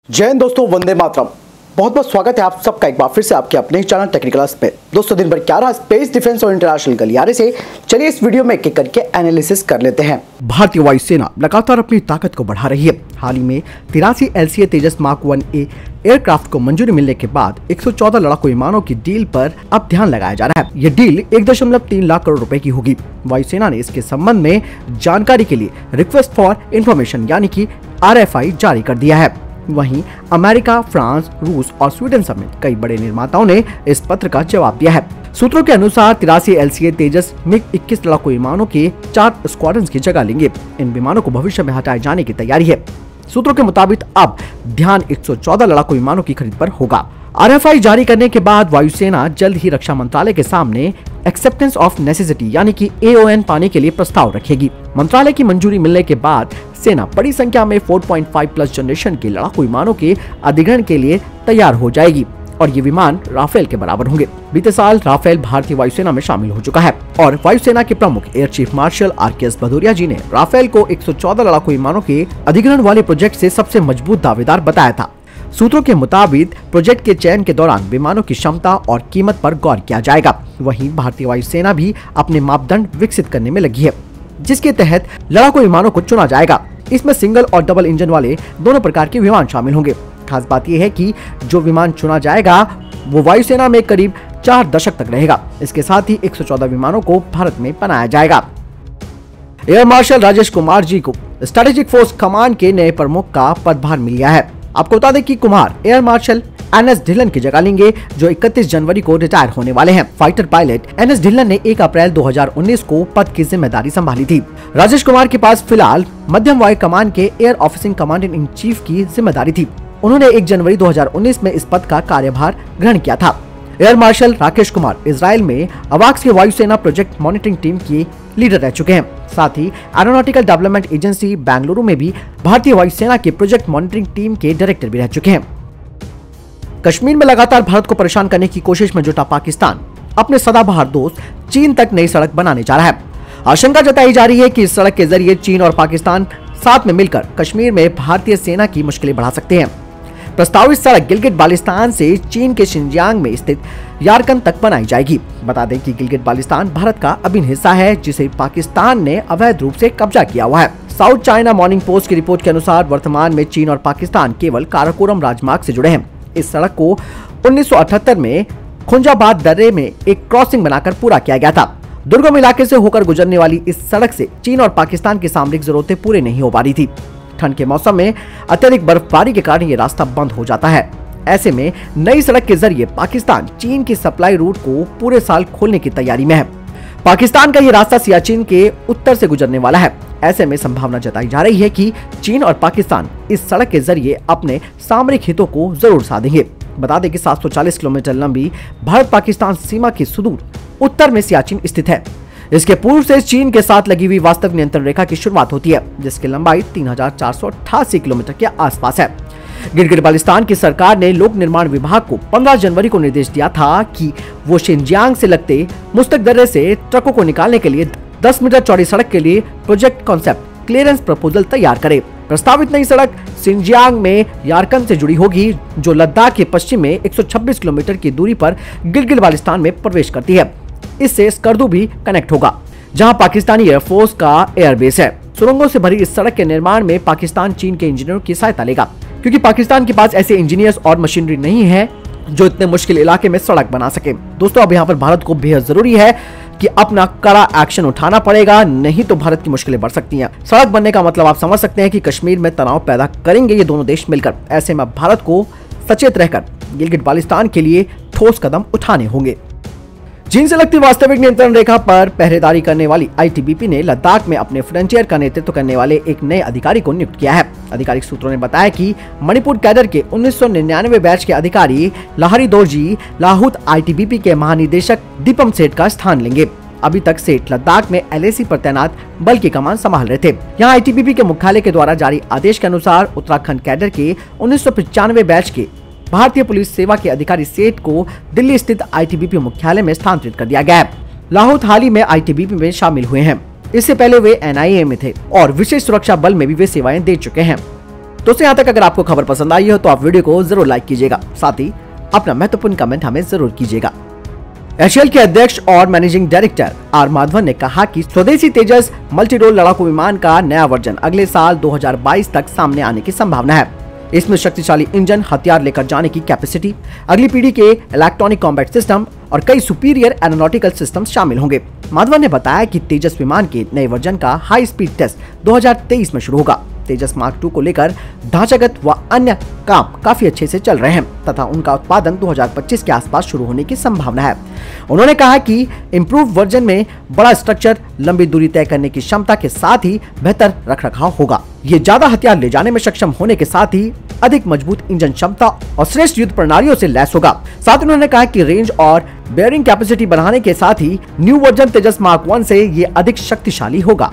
जय हिंद दोस्तों, वंदे मातरम। बहुत बहुत स्वागत है आप सबका एक बार फिर से आपके अपने चैनल टेक्निकल पे। दोस्तों, दिन भर क्या रहा स्पेस, डिफेंस और इंटरनेशनल गलियारे से, चलिए इस वीडियो में एक-एक करके एनालिसिस कर लेते हैं। भारतीय वायुसेना लगातार अपनी ताकत को बढ़ा रही है। हाल ही में 83 LCA तेजस मार्क 1A एयरक्राफ्ट को मंजूरी मिलने के बाद 114 लड़ाकू विमानों की डील पर अब ध्यान लगाया जा रहा है। ये डील 1.3 लाख करोड़ रुपए की होगी। वायुसेना ने इसके संबंध में जानकारी के लिए रिक्वेस्ट फॉर इंफॉर्मेशन यानी कि RFI जारी कर दिया है। वहीं अमेरिका, फ्रांस, रूस और स्वीडन समेत कई बड़े निर्माताओं ने इस पत्र का जवाब दिया है। सूत्रों के अनुसार 83 LCA तेजस MiG-21 लड़ाकू विमानों के 4 स्क्वाड्रंस की जगह लेंगे। इन विमानों को भविष्य में हटाए जाने की तैयारी है। सूत्रों के मुताबिक अब ध्यान 114 लड़ाकू विमानों की खरीद पर होगा। RFI जारी करने के बाद वायुसेना जल्द ही रक्षा मंत्रालय के सामने एक्सेप्टेंस ऑफ नेसेसिटी यानी कि AON पाने के लिए प्रस्ताव रखेगी। मंत्रालय की मंजूरी मिलने के बाद सेना बड़ी संख्या में 4.5+ जनरेशन के लड़ाकू विमानों के अधिग्रहण के लिए तैयार हो जाएगी और ये विमान राफेल के बराबर होंगे। बीते साल राफेल भारतीय वायुसेना में शामिल हो चुका है और वायुसेना के प्रमुख air chief marshal RKS Bhadauria ji ने राफेल को 114 लड़ाकू विमानों के अधिग्रहण वाले प्रोजेक्ट से सबसे मजबूत दावेदार बताया था। सूत्रों के मुताबिक प्रोजेक्ट के चयन के दौरान विमानों की क्षमता और कीमत पर गौर किया जाएगा। वहीं भारतीय वायुसेना भी अपने मापदंड विकसित करने में लगी है, जिसके तहत लड़ाकू विमानों को चुना जाएगा। इसमें सिंगल और डबल इंजन वाले दोनों प्रकार के विमान शामिल होंगे। खास बात यह है कि जो विमान चुना जाएगा वो वायुसेना में करीब 4 दशक तक रहेगा। इसके साथ ही 114 विमानों को भारत में बनाया जाएगा। एयर मार्शल राजेश कुमार जी को स्ट्रेटेजिक फोर्स कमांड के नए प्रमुख का पदभार मिल गया है। आपको बता दें कि Kumar air marshal NS Dhillon की जगह लेंगे, जो 31 जनवरी को रिटायर होने वाले हैं। फाइटर पायलट NS ढिल्लन ने 1 अप्रैल 2019 को पद की जिम्मेदारी संभाली थी। राजेश कुमार के पास फिलहाल मध्यम वायु कमान के एयर ऑफिसिंग कमांडेंट इन चीफ की जिम्मेदारी थी। उन्होंने 1 जनवरी 2019 में इस पद का कार्यभार ग्रहण किया था। Air marshal Rakesh Kumar Israel में अवाक्स के वायुसेना प्रोजेक्ट मॉनिटरिंग टीम के लीडर रह चुके हैं। साथ ही एरोनॉटिकल डेवलपमेंट एजेंसी बेंगलुरु में भी भारतीय वायुसेना के प्रोजेक्ट मॉनिटरिंग टीम के डायरेक्टर भी रह चुके हैं। कश्मीर में लगातार भारत को परेशान करने की कोशिश में जुटा पाकिस्तान अपने सदाबहार दोस्त चीन तक नई सड़क बनाने जा रहा है। आशंका जताई जा रही है कि इस सड़क के जरिए चीन और पाकिस्तान साथ में मिलकर कश्मीर में भारतीय सेना की मुश्किलें बढ़ा सकते हैं। प्रस्तावित सड़क गिलगिट बाल्टिस्तान से चीन के शिनजियांग में स्थित यारकन तक बनाई जाएगी। बता दें कि गिलगिट बाल्टिस्तान भारत का अभिन्न हिस्सा है, जिसे पाकिस्तान ने अवैध रूप से कब्जा किया हुआ है। साउथ चाइना मॉर्निंग पोस्ट की रिपोर्ट के अनुसार वर्तमान में चीन और पाकिस्तान केवल काराकोरम राजमार्ग से जुड़े हैं। इस सड़क को 1978 में खुंजाबाद दर्रे में एक क्रॉसिंग बनाकर पूरा किया गया था। दुर्गम इलाके से होकर गुजरने वाली इस सड़क से चीन और पाकिस्तान की सामरिक जरूरतें पूरी नहीं हो पा रही थी। ठंड के मौसम में अत्यधिक बर्फबारी के कारण ये रास्ता बंद हो जाता है। ऐसे में नई सड़क के जरिए पाकिस्तान चीन की सप्लाई रूट को पूरे साल खोलने की तैयारी में है। पाकिस्तान का ये रास्ता सियाचिन के उत्तर से गुजरने वाला है। ऐसे में संभावना जताई जा रही है कि चीन और पाकिस्तान इस सड़क के जरिए अपने सामरिक हितों को जरूर साधेंगे। बता दें कि 740 किलोमीटर लंबी भारत पाकिस्तान सीमा के सुदूर उत्तर में सियाचिन स्थित है। इसके पूर्व से चीन के साथ लगी हुई वास्तविक नियंत्रण रेखा की शुरुआत होती है, जिसकी लंबाई 3488 किलोमीटर के आसपास है। गिलगिट बाल्टिस्तान की सरकार ने लोक निर्माण विभाग को 15 जनवरी को निर्देश दिया था कि वो शिनजियांग से लगते मुस्तक दर्रे से ट्रकों को निकालने के लिए 10 मीटर चौड़ी सड़क के लिए प्रोजेक्ट कॉन्सेप्ट क्लियरेंस प्रपोजल तैयार करे। प्रस्तावित नई सड़क शिनजियांग में यारकन से जुड़ी होगी, जो लद्दाख के पश्चिम में 126 किलोमीटर की दूरी पर गिलगिट बाल्टिस्तान में प्रवेश करती है। इससे स्कर्दू भी कनेक्ट होगा, जहां पाकिस्तानी एयरफोर्स का एयरबेस है। सुरंगों से भरी इस सड़क के निर्माण में पाकिस्तान चीन के इंजीनियरों की सहायता लेगा, क्योंकि पाकिस्तान के पास ऐसे इंजीनियर्स और मशीनरी नहीं है जो इतने मुश्किल इलाके में सड़क बना सके। दोस्तों, अब यहाँ पर भारत को बेहद जरूरी है कि अपना कड़ा एक्शन उठाना पड़ेगा, नहीं तो भारत की मुश्किलें बढ़ सकती हैं। सड़क बनने का मतलब आप समझ सकते हैं कि कश्मीर में तनाव पैदा करेंगे ये दोनों देश मिलकर। ऐसे में भारत को सचेत रहकर गिलगिट बाल्टिस्तान के लिए ठोस कदम उठाने होंगे। चीन से लगती वास्तविक नियंत्रण रेखा पर पहरेदारी करने वाली ITBP ने लद्दाख में अपने फ्रंटियर का नेतृत्व करने वाले एक नए अधिकारी को नियुक्त किया है। आधिकारिक सूत्रों ने बताया कि मणिपुर कैडर के 1999 बैच के अधिकारी लाहरी दोरजी लाहूत ITBP के महानिदेशक दीपम सेठ का स्थान लेंगे। अभी तक सेठ लद्दाख में LAC पर तैनात बल की कमान संभाल रहे थे। यहाँ ITBP के मुख्यालय के द्वारा जारी आदेश के अनुसार उत्तराखंड कैडर के 1995 बैच के भारतीय पुलिस सेवा के अधिकारी सेठ को दिल्ली स्थित ITBP मुख्यालय में स्थानांतरित कर दिया गया है। लाहौत हाल ही में ITBP में शामिल हुए हैं। इससे पहले वे NIA में थे और विशेष सुरक्षा बल में भी वे सेवाएं दे चुके हैं। दोस्तों यहाँ तक अगर आपको खबर पसंद आई हो तो आप वीडियो को जरूर लाइक कीजिएगा, साथ ही अपना महत्वपूर्ण कमेंट हमें जरूर कीजिएगा। HAL के अध्यक्ष और मैनेजिंग डायरेक्टर आर माधवन ने कहा कि स्वदेशी तेजस मल्टी रोल लड़ाकू विमान का नया वर्जन अगले साल 2022 तक सामने आने की संभावना है। इसमें शक्तिशाली इंजन, हथियार लेकर जाने की कैपेसिटी, अगली पीढ़ी के इलेक्ट्रॉनिक कॉम्बैट सिस्टम और कई सुपीरियर एरोनॉटिकल सिस्टम शामिल होंगे। माधवन ने बताया कि तेजस विमान के नए वर्जन का हाई स्पीड टेस्ट 2023 में शुरू होगा। तेजस मार्क 2 को लेकर ढांचागत व अन्य काम काफी अच्छे से चल रहे हैं तथा उनका उत्पादन 2025 के आसपास शुरू होने की संभावना है। उन्होंने कहा कि इम्प्रूव वर्जन में बड़ा स्ट्रक्चर, लंबी दूरी तय करने की क्षमता के साथ ही बेहतर रखरखाव होगा। ये ज्यादा हथियार ले जाने में सक्षम होने के साथ ही अधिक मजबूत इंजन क्षमता और श्रेष्ठ युद्ध प्रणालियों से लैस होगा। साथ ही उन्होंने कहा कि रेंज और बेयरिंग कैपेसिटी बढ़ाने के साथ ही न्यू वर्जन तेजस मार्क 1 से ये अधिक शक्तिशाली होगा।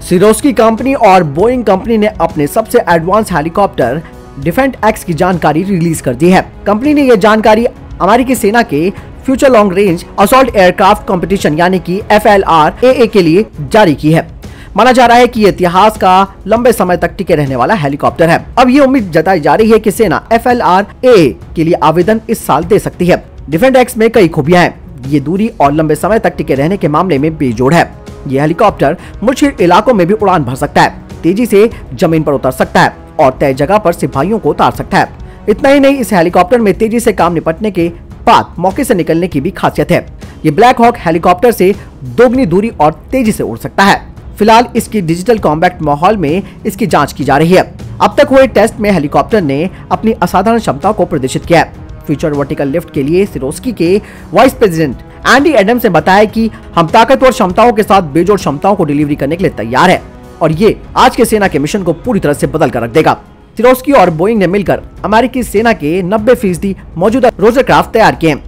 सिरोस्की कंपनी और बोइंग कंपनी ने अपने सबसे एडवांस हेलीकॉप्टर डिफेंड एक्स की जानकारी रिलीज कर दी है। कंपनी ने यह जानकारी अमेरिकी सेना के future long range assault aircraft competition यानी कि FLRAA के लिए जारी की है। माना जा रहा है कि ये इतिहास का लंबे समय तक टिके रहने वाला हेलीकॉप्टर है। अब ये उम्मीद जताई जा रही है कि सेना FLRAA के लिए आवेदन इस साल दे सकती है। डिफेंड एक्स में कई खूबियां हैं। ये दूरी और लंबे समय तक टिके रहने के मामले में बेजोड़ है। ये हेलीकॉप्टर मुश्किल इलाकों में भी उड़ान भर सकता है, तेजी से जमीन पर उतर सकता है और तय जगह पर सिपाहियों को उतार सकता है। इतना ही नहीं, इस हेलीकॉप्टर में तेजी से काम निपटने के बाद मौके से निकलने की भी खासियत है। ये ब्लैक हॉक हेलीकॉप्टर से दोगुनी दूरी और तेजी से उड़ सकता है। फिलहाल इसकी डिजिटल कॉम्बैट माहौल में इसकी जांच की जा रही है। अब तक हुए टेस्ट में हेलीकॉप्टर ने अपनी असाधारण क्षमताओं को प्रदर्शित किया है। फ्यूचर वर्टिकल लिफ्ट के लिए सिरोस्की के वाइस प्रेसिडेंट एंडी एडम्स ने बताया कि हम ताकतवर क्षमताओं के साथ बेजोड़ क्षमताओं को डिलीवरी करने के लिए तैयार है और ये आज के सेना के मिशन को पूरी तरह से बदल कर रख देगा। सिरोस्की और बोइंग ने मिलकर अमेरिकी सेना के 90% मौजूदा रोजरक्राफ्ट तैयार किए हैं।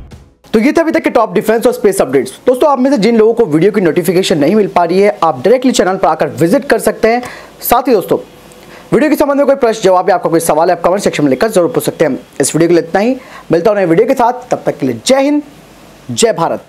तो ये थे अभी तक के टॉप डिफेंस और स्पेस अपडेट्स। दोस्तों, आप में से जिन लोगों को वीडियो की नोटिफिकेशन नहीं मिल पा रही है, आप डायरेक्टली चैनल पर आकर विजिट कर सकते हैं। साथ ही दोस्तों, वीडियो के संबंध में कोई प्रश्न जवाब या आपका कोई सवाल है, आप कमेंट सेक्शन में लिखकर जरूर पूछ सकते हैं। इस वीडियो के लिए इतना ही, मिलता हूं नए वीडियो के साथ, तब तक के लिए जय हिंद, जय भारत।